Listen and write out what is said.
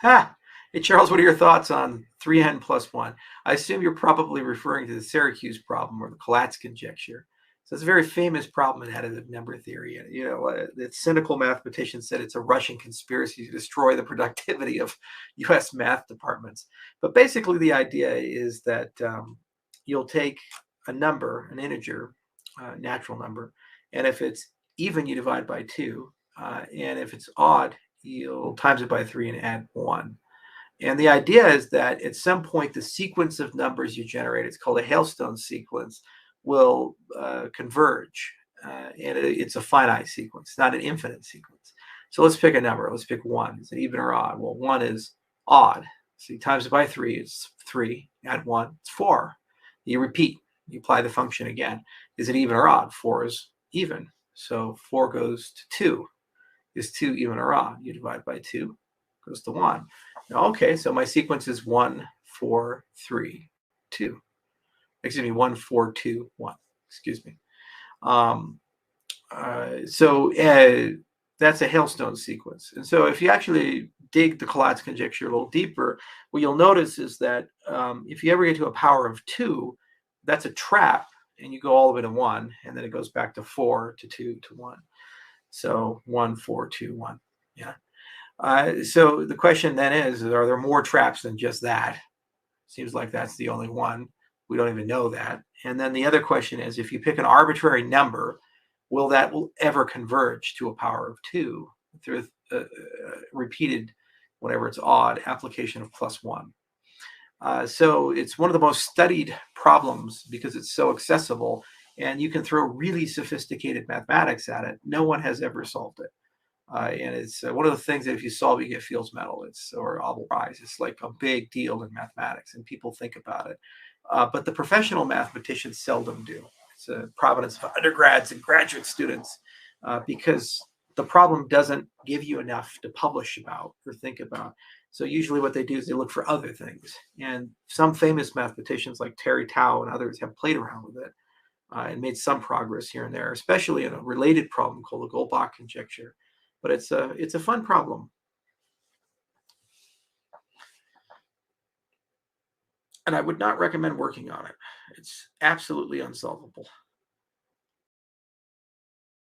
Ha! Hey, Charles, what are your thoughts on 3n+1? I assume you're probably referring to the Syracuse problem or the Collatz conjecture. So it's a very famous problem in additive number theory. The cynical mathematicians said it's a Russian conspiracy to destroy the productivity of U.S. math departments. But basically, the idea is that you'll take a number, an integer, natural number, and if it's even, you divide by 2, and if it's odd, you'll times it by 3 and add 1. And the idea is that at some point, the sequence of numbers you generate, it's called a Hailstone sequence, will converge. And it's a finite sequence, not an infinite sequence. So let's pick a number. Let's pick 1. Is it even or odd? Well, 1 is odd. So you times it by 3, it's 3. Add 1, it's 4. You repeat. You apply the function again. Is it even or odd? 4 is even. So 4 goes to 2. Is 2 even or odd? You divide by 2, goes to 1. Now, okay, so my sequence is 1, 4, 3, 2. Excuse me, 1, 4, 2, 1. Excuse me. That's a Hailstone sequence. And so if you actually dig the Collatz conjecture a little deeper, what you'll notice is that if you ever get to a power of 2, that's a trap, and you go all the way to 1, and then it goes back to 4 to 2 to 1. So 1, 4, 2, 1. Yeah. So the question then is, are there more traps than just that? Seems like that's the only one. We don't even know that. And then the other question is, if you pick an arbitrary number, will that ever converge to a power of 2 through repeated, whenever it's odd, application of +1? So it's one of the most studied problems because it's so accessible, and you can throw really sophisticated mathematics at it. No one has ever solved it. And it's one of the things that if you solve, you get Fields Medal, or Nobel Prize. It's like a big deal in mathematics, and people think about it. But the professional mathematicians seldom do. It's a providence of undergrads and graduate students because the problem doesn't give you enough to publish about or think about. So usually what they do is they look for other things. And some famous mathematicians like Terry Tao and others have played around with it and made some progress here and there, especially in a related problem called the Goldbach conjecture. But it's a fun problem. And I would not recommend working on it. It's absolutely unsolvable.